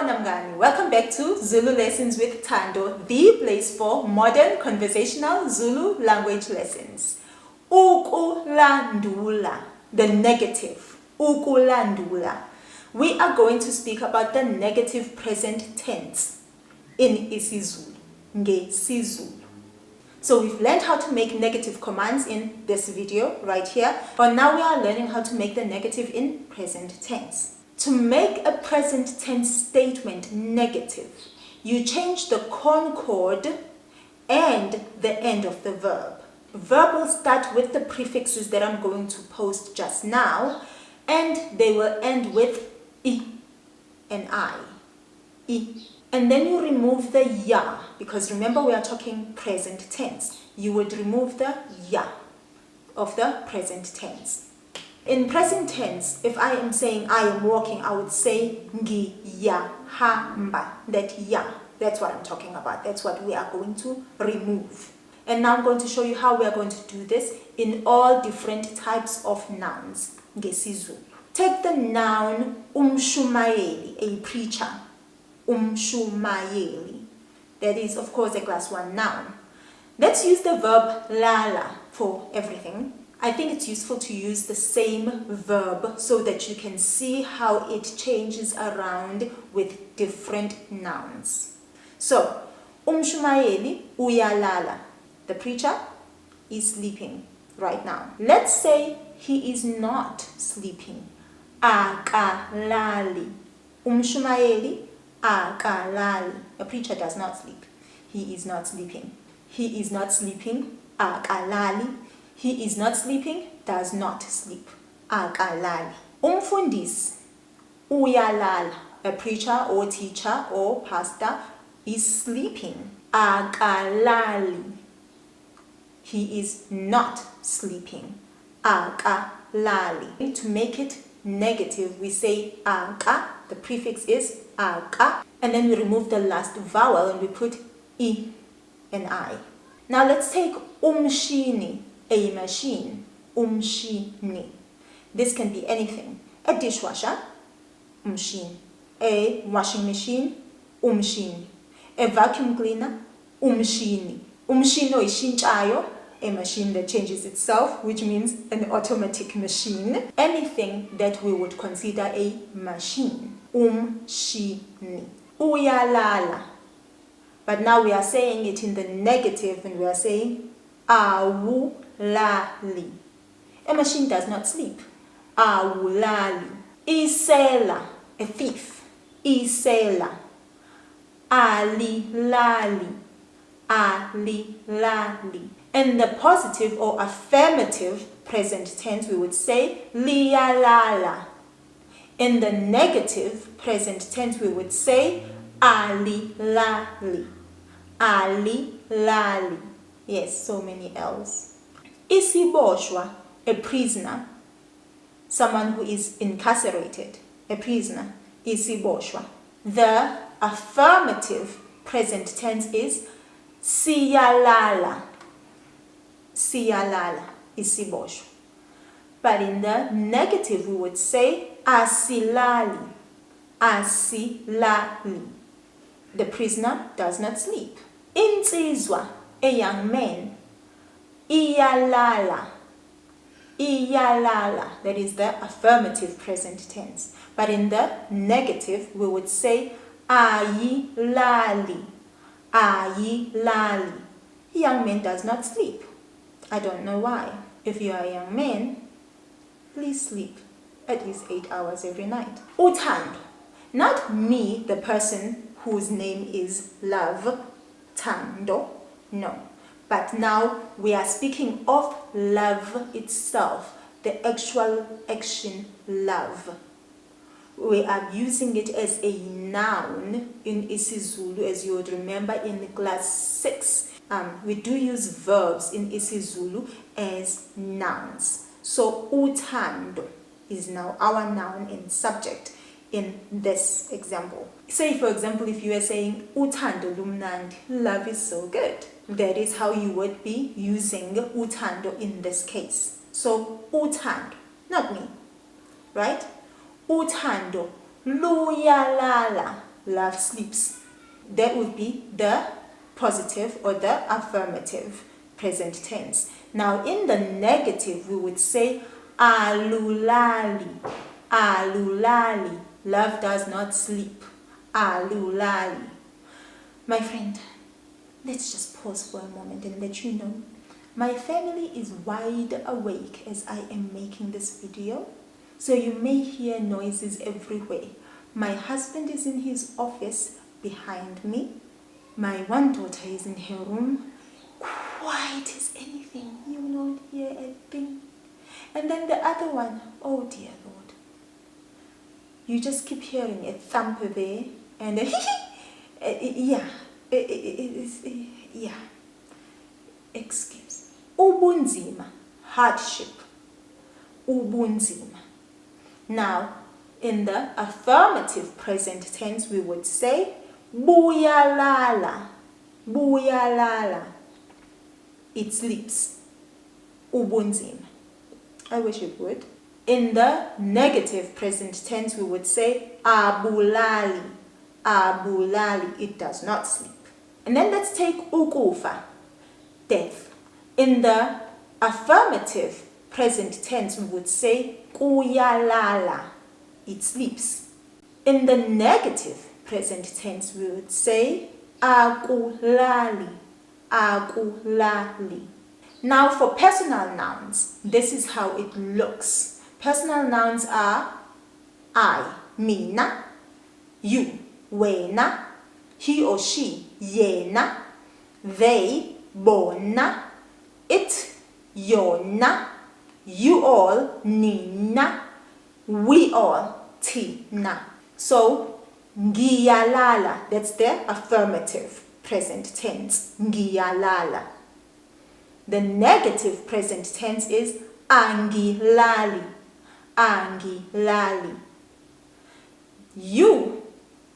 Sawubona mngani. Welcome back to Zulu Lessons with Thando, the place for modern conversational Zulu language lessons. Ukulandula, the negative. Ukulandula. We are going to speak about the negative present tense in isiZulu, ngesiZulu. So we've learned how to make negative commands in this video right here, but now we are learning how to make the negative in present tense. To make a present tense statement negative, you change the concord and the end of the verb. Verb will start with the prefixes that I'm going to post just now, and they will end with I and I. I. And then you remove the ya, because remember we are talking present tense. You would remove the ya of the present tense. In present tense, if I am saying I am walking, I would say ngiyahamba. That ya, that's what I'm talking about. That's what we are going to remove. And now I'm going to show you how we are going to do this in all different types of nouns. NgesiZulu. Take the noun Umshumayeli, a preacher. Umshumayeli. That is, of course, a class 1 noun. Let's use the verb lala for everything. I think it's useful to use the same verb so that you can see how it changes around with different nouns. So, Umshumayeli uyalala. The preacher is sleeping right now. Let's say he is not sleeping. Akalali. Umshumayeli akalali. A preacher does not sleep. He is not sleeping. He is not sleeping. Akalali. He is not sleeping, does not sleep. Akalali. Umfundisi uyalala. A preacher or teacher or pastor is sleeping. Akalali. He is not sleeping. Akalali. To make it negative, we say aka. The prefix is aka. And then we remove the last vowel and we put I and I. Now let's take Umshini. A machine, Umshini. This can be anything. A dishwasher, Umshini. A washing machine, Umshini. A vacuum cleaner, Umshini. Umshino ishinchayo, a machine that changes itself, which means an automatic machine. Anything that we would consider a machine, Umshini. Uyalala. But now we are saying it in the negative and we are saying awulali. A machine does not sleep. Awulali. Isela, a thief. Isela. Alilali. Alilali. In the positive or affirmative present tense, we would say liyalala. In the negative present tense, we would say alilali. Alilali. Yes, so many L's. Isiboshwa, a prisoner. Someone who is incarcerated. A prisoner. Isiboshwa. The affirmative present tense is siyalala. Siyalala. Isiboshwa. But in the negative we would say asilali. Asilali. The prisoner does not sleep. Insizwa, a young man. Iyalala. Iyalala. That is the affirmative present tense. But in the negative, we would say ayilali. Ayilali. Young man does not sleep. I don't know why. If you are a young man, please sleep at least 8 hours every night. Uthando. Not me, the person whose name is love. Thando. No. But now we are speaking of love itself, the actual action love. We are using it as a noun in isiZulu, as you would remember in class 6. We do use verbs in isiZulu as nouns. So Uthando is now our noun and subject in this example. Say for example, if you are saying Uthando lumnandi, love is so good. That is how you would be using Uthando in this case. So Uthando, not me, right? Uthando luyalala. love sleeps. That would be the positive or the affirmative present tense. Now in the negative we would say alulali. Alulali. Love does not sleep. Alulali. My friend, let's just pause for a moment and let you know my family is wide awake as I am making this video, so you may hear noises everywhere. My husband is in his office behind me. My one daughter is in her room, quiet as anything, you will not hear a thing. And then the other one, oh dear Lord, you just keep hearing a thump there and yeah. Excuse me. Ubunzima, hardship. Ubunzima. Now, in the affirmative present tense, we would say buyalala. Buyalala. It sleeps. Ubunzima. I wish it would. In the negative present tense, we would say abulali. Abulali. It does not sleep. And then let's take ukufa, death. In the affirmative present tense, we would say kuyalala. It sleeps. In the negative present tense, we would say akulali. Akulali. Now for personal nouns, this is how it looks. Personal nouns are I, mina, you, wena, he or she, yena, they, bona, it, yona, you all, nina, we all, tina. So, ngiyalala, that's the affirmative present tense, ngiyalala. The negative present tense is angilali, angilali. You,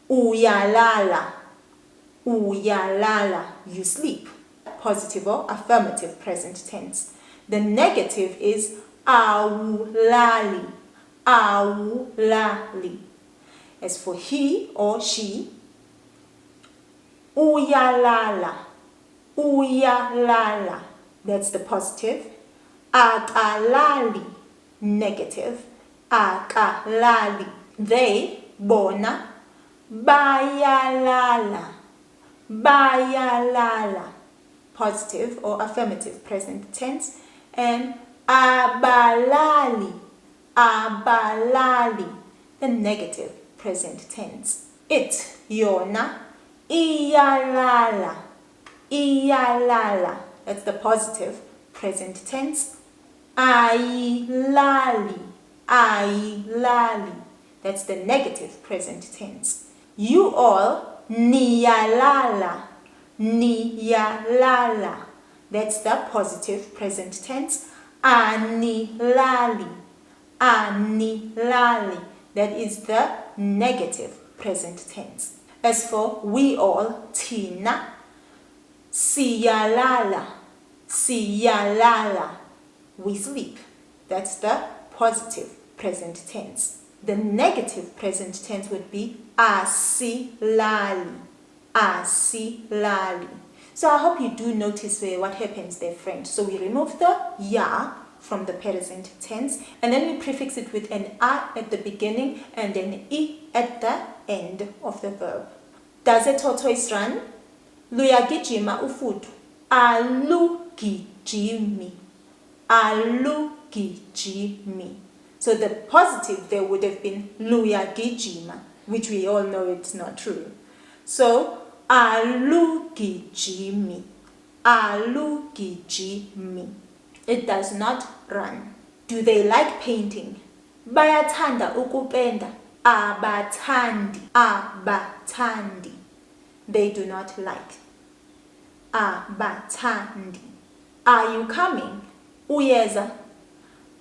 uyalala, uyalala, you sleep. Positive or affirmative present tense. The negative is awulali, awulali. As for he or she, uyalala, uyalala. That's the positive. Akalali, negative. Akalali. They, bona, bayalala, bayalala. Positive or affirmative present tense. And abalali, abalali. The negative present tense. It, yona, iyalala, iyalala. That's the positive present tense. Ayilali, ayilali. That's the negative present tense. You all niyalala, niyalala. That's the positive present tense. Anilali, anilali. That is the negative present tense. As for we all, tina, siyalala, siyalala. We sleep. That's the positive present tense. The negative present tense would be asilali, asilali. So I hope you do notice what happens there, friends. So we remove the ya from the present tense, and then we prefix it with an a at the beginning and an I at the end of the verb. Does a tortoise run? Luyagijima ufudu. Alugijimi. Alugijimi. So the positive there would have been luyagijima, which we all know it's not true. So alugijimi. Alugijimi. It does not run. Do they like painting? Bayathanda ukupenda. Abathandi. Abathandi. They do not like. Abathandi. Are you coming? Uyeza.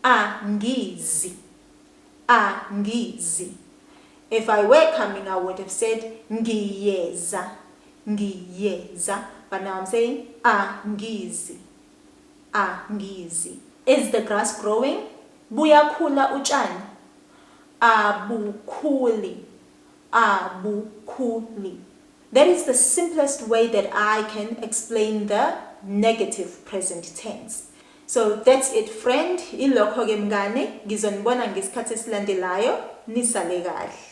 Angizi. Angizi. If I were coming, I would have said ngiyeza. Ngiyeza. But now I'm saying angizi. Angizi. Is the grass growing? Buyakhula utshani. Abukhuli. abukhuli. That is the simplest way that I can explain the negative present tense. So that's it, friend. Ilokho ke mngane, ngizonibona ngesikhathi esilandelayo. Nisale kahle.